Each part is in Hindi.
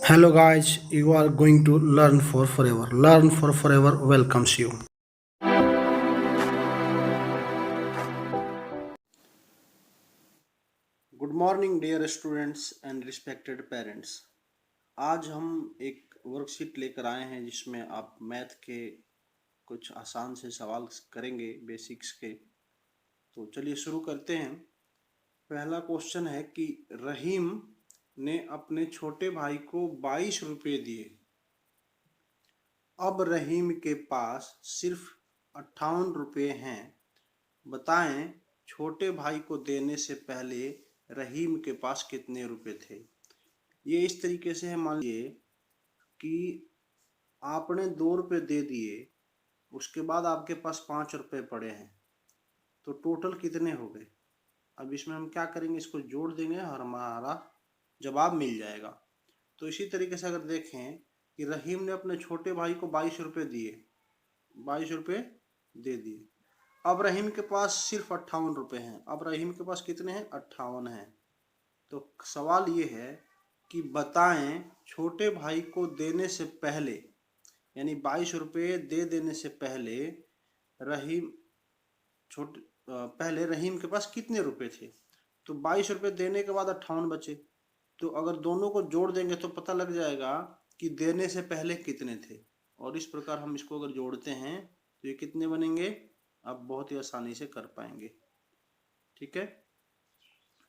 Hello guys, you are going to learn for forever. Learn for forever welcomes you. Good morning dear students and respected parents. आज हम एक वर्कशीट लेकर आए हैं जिसमें आप मैथ के कुछ आसान से सवाल करेंगे बेसिक्स के। तो चलिए शुरू करते हैं। पहला क्वेश्चन है कि रहीम ने अपने छोटे भाई को 22 रुपये दिए। अब रहीम के पास सिर्फ 58 रुपये हैं। बताएं छोटे भाई को देने से पहले रहीम के पास कितने रुपए थे। ये इस तरीके से है, मान लीजिए कि आपने 2 रुपये दे दिए, उसके बाद आपके पास 5 रुपये पड़े हैं, तो टोटल कितने हो गए। अब इसमें हम क्या करेंगे, इसको जोड़ देंगे और हमारा जवाब मिल जाएगा। तो इसी तरीके से अगर देखें कि रहीम ने अपने छोटे भाई को 22 रुपये दिए, 22 रुपये दे दिए। अब रहीम के पास सिर्फ 58 रुपये हैं। अब रहीम के पास कितने हैं, 58 हैं। तो सवाल ये है कि बताएं छोटे भाई को देने से पहले, यानी 22 रुपये दे देने से पहले रहीम पहले रहीम के पास कितने रुपए थे। तो 22 रुपये देने के बाद 58 बचे। तो अगर दोनों को जोड़ देंगे तो पता लग जाएगा कि देने से पहले कितने थे। और इस प्रकार हम इसको अगर जोड़ते हैं तो ये कितने बनेंगे, आप बहुत ही आसानी से कर पाएंगे। ठीक है,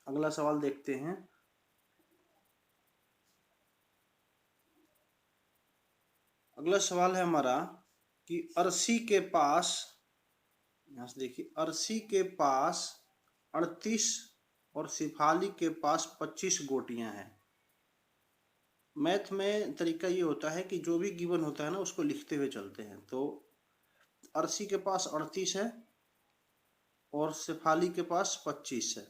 अगला सवाल देखते हैं। अगला सवाल है हमारा कि अरसी के पास, यहां से देखिए, अरसी के पास 38 और शिफाली के पास 25 गोटियां हैं। मैथ में तरीका ये होता है कि जो भी गिवन होता है ना उसको लिखते हुए चलते हैं। तो अरसी के पास 38 है और शिफाली के पास 25 है।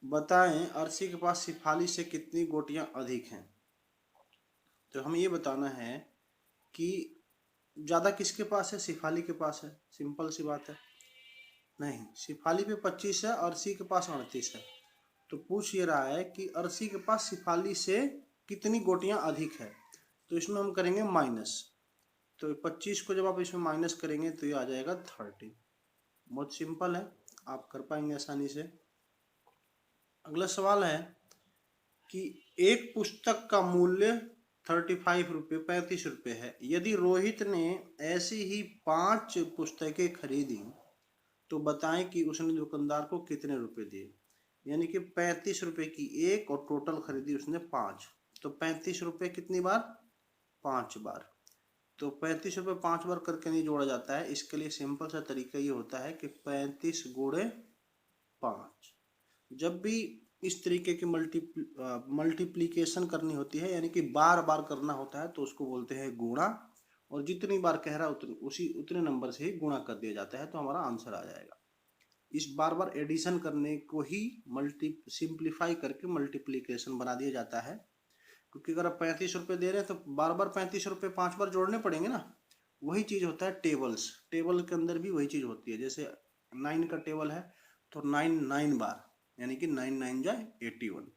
बताएं अरसी के पास शिफाली से कितनी गोटियां अधिक हैं। तो हमें ये बताना है कि ज्यादा किसके पास है, शिफाली के पास है। सिंपल सी बात है। नहीं, शिफाली पे 25 है, अरसी के पास 38 है। तो पूछ ये रहा है कि अरसी के पास शिफाली से कितनी गोटियां अधिक है। तो इसमें हम करेंगे माइनस। तो 25 को जब आप इसमें माइनस करेंगे तो ये आ जाएगा 30। बहुत सिंपल है, आप कर पाएंगे आसानी से। अगला सवाल है कि एक पुस्तक का मूल्य 35 रुपये 35 रुपये है। यदि रोहित ने ऐसी ही 5 पुस्तकें खरीदी तो बताएं कि उसने दुकानदार को कितने रुपए दिए। यानी कि 35 रुपये की एक और टोटल खरीदी उसने 5। तो 35 रुपये कितनी बार, 5 बार। तो 35 रुपये 5 बार करके नहीं जोड़ा जाता है। इसके लिए सिंपल सा तरीका ये होता है कि 35 गुणे 5। जब भी इस तरीके की मल्टीप्लीकेशन करनी होती है, यानी कि बार बार करना होता है, तो उसको बोलते हैं गुणा। और जितनी बार कह रहा है उतने नंबर से ही गुणा कर दिया जाता है, तो हमारा आंसर आ जाएगा। इस बार बार एडिशन करने को ही सिंप्लीफाई करके मल्टीप्लीकेशन बना दिया जाता है। क्योंकि अगर आप 35 रुपये दे रहे हैं तो बार बार 35 रुपये 5 बार जोड़ने पड़ेंगे ना। वही चीज होता है टेबल्स, टेबल के अंदर भी वही चीज होती है। जैसे 9 का टेबल है तो 9 बार, यानी कि 9 9 जाए 81।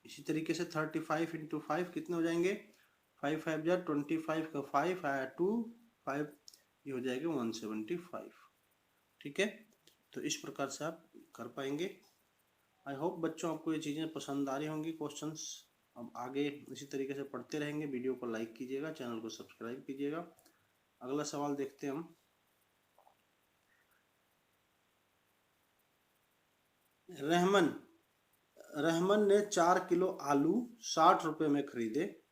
इसी तरीके से 35 इंटू 5 कितने हो जाएंगे, 5 5 जा 25 का 5 आया 2 5, ये हो जाएगा 175। ठीक है, तो इस प्रकार से आप कर पाएंगे। आई होप बच्चों आपको ये चीज़ें पसंद आ रही होंगी, क्वेश्चंस। अब आगे इसी तरीके से पढ़ते रहेंगे। वीडियो को लाइक कीजिएगा, चैनल को सब्सक्राइब कीजिएगा। अगला सवाल देखते हैं हम। रहमन ने 4 किलो आलू 60 रुपए में खरीदे।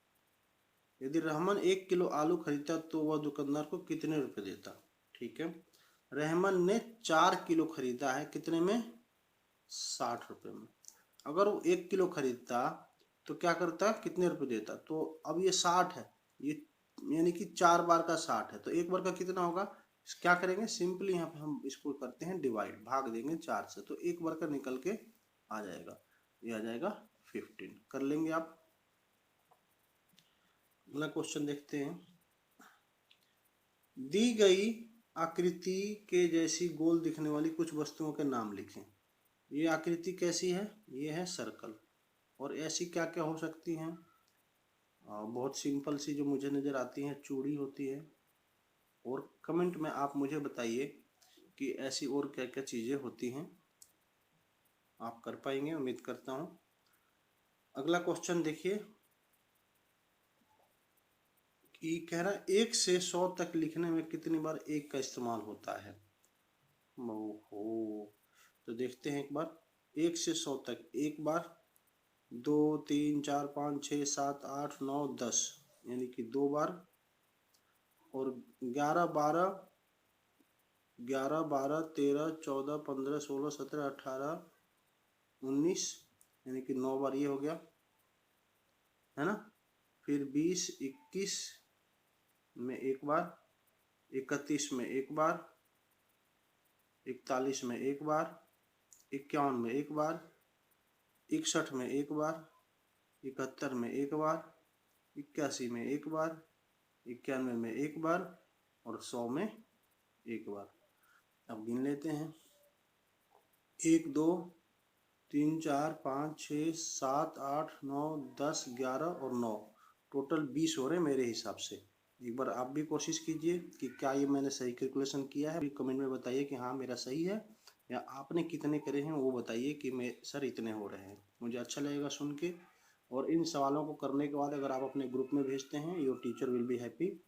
यदि रहमन 1 किलो आलू खरीदता तो वह दुकानदार को कितने रुपए देता। ठीक है, रहमन ने 4 किलो खरीदा है, कितने में, 60 रुपए में। अगर वो 1 किलो खरीदता तो क्या करता, कितने रुपए देता। तो अब ये 60 है, ये यानी कि 4 बार का 60 है, तो एक बार का कितना होगा। क्या करेंगे, सिंपली यहाँ पे हम इसको करते हैं डिवाइड, भाग देंगे 4 से, तो एक बार का निकल के आ जाएगा, ये आ जाएगा 15। कर लेंगे आप। अगला क्वेश्चन देखते हैं। दी गई आकृति के जैसी गोल दिखने वाली कुछ वस्तुओं के नाम लिखें। ये आकृति कैसी है, ये है सर्कल। और ऐसी क्या क्या हो सकती हैं? बहुत सिंपल सी जो मुझे नज़र आती हैं, चूड़ी होती है। और कमेंट में आप मुझे बताइए कि ऐसी और क्या क्या चीज़ें होती हैं। आप कर पाएंगे, उम्मीद करता हूँ। अगला क्वेश्चन देखिए कि कह रहा है 1 से 100 तक लिखने में कितनी बार एक का इस्तेमाल होता है? ओहो, तो देखते हैं एक बार। 1 से 100 तक एक बार, 2 3 4 5 6 7 8 9 10, यानी कि 2 बार। और 11 12 13 14 15 16 17 18 19, यानी कि 9 बार ये हो गया, है ना। फिर 20 21 में एक बार, 31 में एक बार, 41 में एक बार, 51 में एक बार, 61 में एक बार, 71 में एक बार, 81 में एक बार, 91 में एक बार और 100 में एक बार। अब गिन लेते हैं। 1 2 3 4 5 6 7 8 9 10 11 और 9, टोटल 20 हो रहे हैं मेरे हिसाब से। एक बार आप भी कोशिश कीजिए कि क्या ये मैंने सही कैलकुलेशन किया है। कमेंट में बताइए कि हाँ मेरा सही है, या आपने कितने करे हैं वो बताइए कि मैं सर इतने हो रहे हैं। मुझे अच्छा लगेगा सुन के। और इन सवालों को करने के बाद अगर आप अपने ग्रुप में भेजते हैं, your teacher will be happy.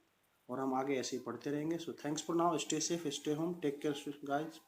और हम आगे ऐसे ही पढ़ते रहेंगे। So thanks for now, stay safe, stay home, take care guys.